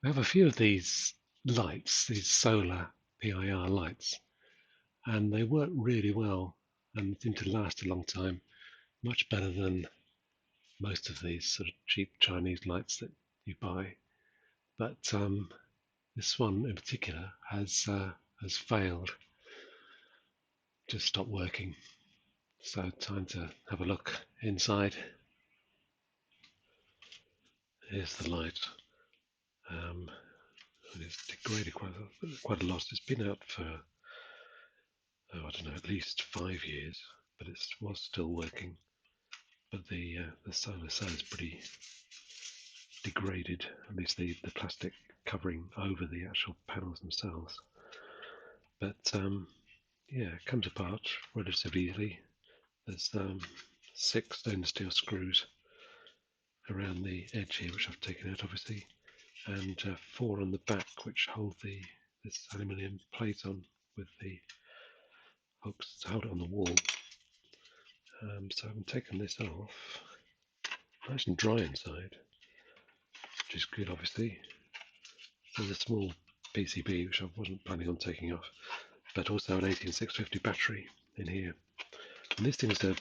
We have a few of these lights, these solar PIR lights, and they work really well and seem to last a long time, much better than most of these sort of cheap Chinese lights that you buy. But this one in particular has failed, just stopped working. So time to have a look inside. Here's the light. Um, it's degraded quite a lot. It's been out for I don't know, at least 5 years, but it was still working. But the solar cell is pretty degraded, at least the plastic covering over the actual panels themselves. But yeah, it comes apart relatively easily. There's 6 stainless steel screws around the edge here, which I've taken out obviously, and 4 on the back, which hold this aluminium plate on with the hooks to hold it on the wall. So I've taken this off. Nice and dry inside, which is good obviously. There's a small PCB which I wasn't planning on taking off, but also an 18650 battery in here. And these things are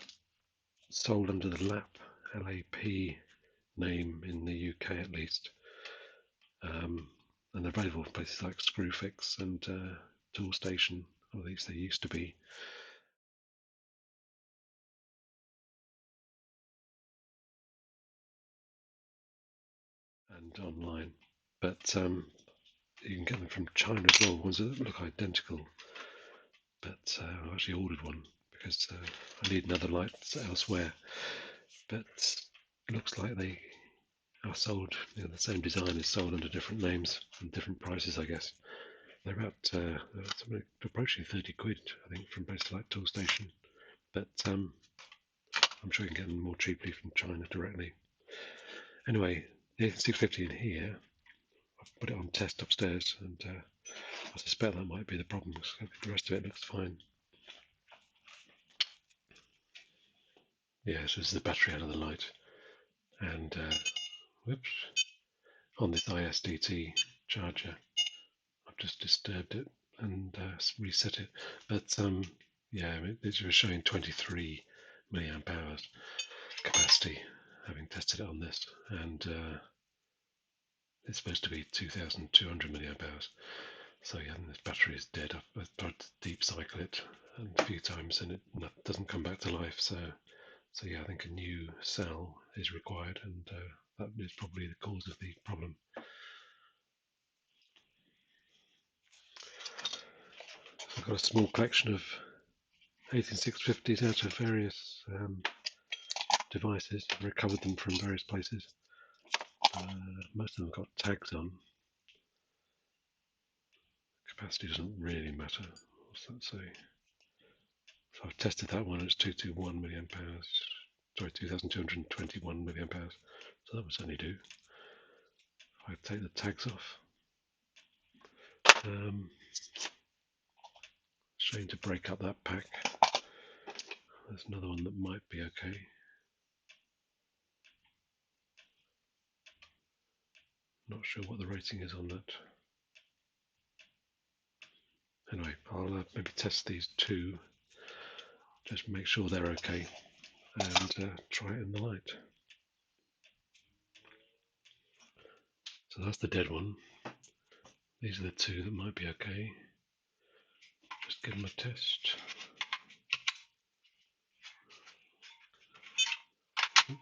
sold under the LAP name in the UK at least, and they're available in places like Screwfix and Toolstation, or at least they used to be. And online, but you can get them from China as well, ones that look identical. But I actually ordered one because I need another light elsewhere. But it looks like they are sold, the same design is sold under different names and different prices, I guess. They're about approaching 30 quid, I think, from places like Toolstation. But I'm sure you can get them more cheaply from China directly. Anyway, the 650 in here, I've put it on test upstairs, and I suspect that might be the problem. The rest of it looks fine. Yeah, so this is the battery out of the light. And whoops, on this ISDT charger, I've just disturbed it and reset it. But yeah, it was showing 23 milliamp hours capacity, having tested it on this, and it's supposed to be 2,200 milliamp hours. So yeah, this battery is dead. I've tried to deep cycle it a few times, and it doesn't come back to life. So yeah, I think a new cell is required, and that is probably the cause of the problem. So I've got a small collection of 18650s out of various devices. I've recovered them from various places. Most of them got tags on. Capacity doesn't really matter. What's that say? So I've tested that one. It's 221 milliamp hours. Sorry, 2,221 milliamp hours. So that would certainly do. If I take the tags off. Shame to break up that pack. There's another one that might be okay. Not sure what the rating is on that. Anyway, I'll maybe test these 2, just make sure they're okay, and try it in the light. So that's the dead one. These are the 2 that might be okay. Just give them a test. Oops.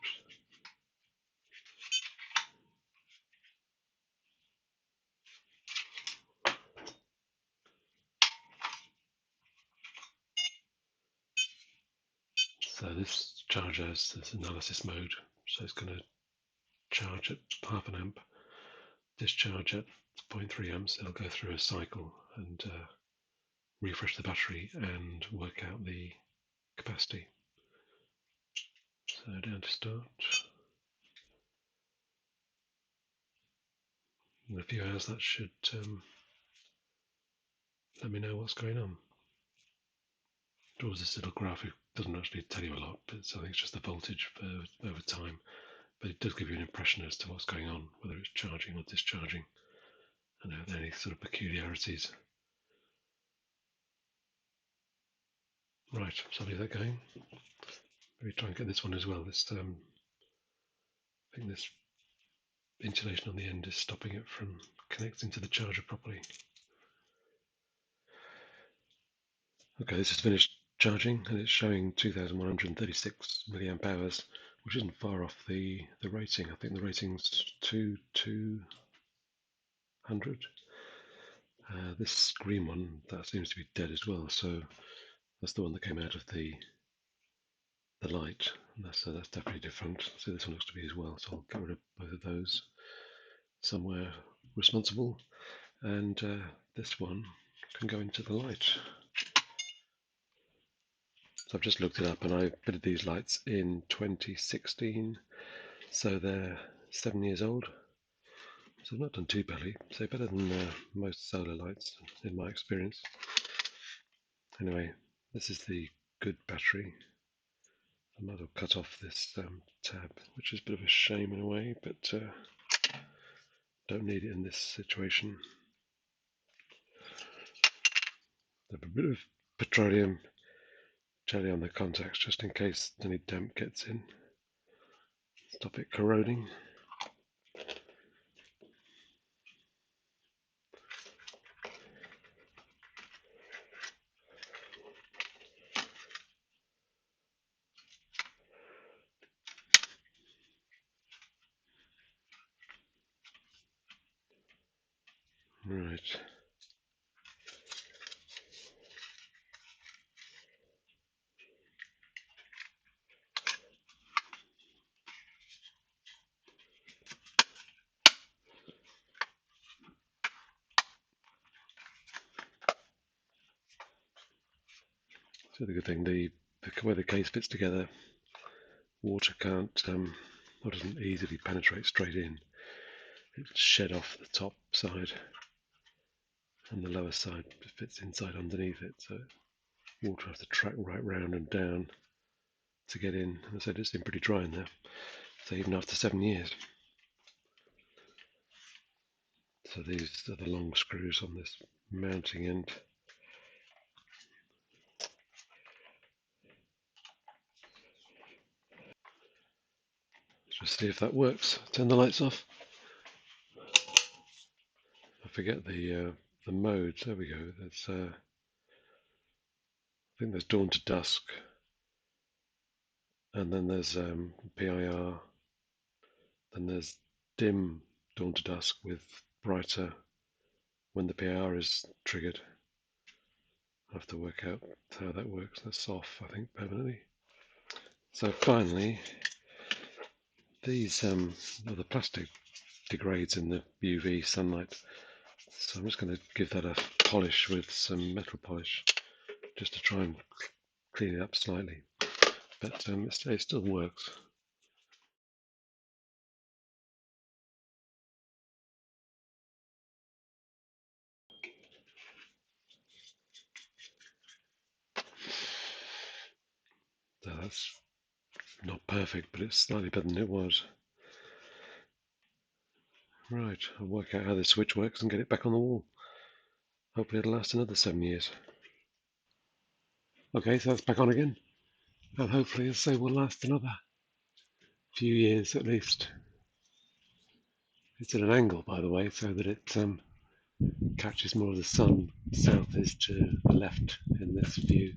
So this charger has this analysis mode, so it's going to charge at half an amp, discharge at 0.3 amps. It'll go through a cycle and refresh the battery and work out the capacity. So down to start. In a few hours that should let me know what's going on. It draws this little graph. It doesn't actually tell you a lot, but I think it's just the voltage over time. But it does give you an impression as to what's going on, whether it's charging or discharging. I don't know any sort of peculiarities. Right, so I'll leave that going. Maybe try and get this one as well. This I think this insulation on the end is stopping it from connecting to the charger properly. Okay, this is finished charging and it's showing 2136 milliamp hours, which isn't far off the rating. I think the rating's 2200. This green one, that seems to be dead as well, so that's the one that came out of the light. And that's definitely different. So this one looks to be as well, so I'll get rid of both of those. Somewhere responsible, and this one can go into the light. So I've just looked it up and I fitted these lights in 2016, so they're 7 years old. So I've not done too badly, so better than most solar lights in my experience. Anyway, this is the good battery. I might have cut off this tab, which is a bit of a shame in a way, but don't need it in this situation. A bit of petroleum jelly on the contacts just in case any damp gets in. Stop it corroding. Right. So the good thing, the way the case fits together, water can't or doesn't easily penetrate straight in. It's shed off the top side, and the lower side fits inside underneath it. So water has to track right round and down to get in. And I said it's been pretty dry in there. So even after 7 years. So these are the long screws on this mounting end. Let's just see if that works. Turn the lights off. I forget the modes. There we go. There's I think there's dawn to dusk, and then there's PIR. Then there's dim dawn to dusk with brighter when the PIR is triggered. I have to work out how that works. That's off, I think, permanently. So finally, these the plastic degrades in the UV sunlight. So I'm just going to give that a polish with some metal polish, just to try and clean it up slightly. But it still works. So that's not perfect, but it's slightly better than it was. Right, I'll work out how this switch works and get it back on the wall. Hopefully it'll last another 7 years. Okay, so that's back on again. And hopefully, as I say, will last another few years at least. It's at an angle, by the way, so that it catches more of the sun. South is to the left in this view,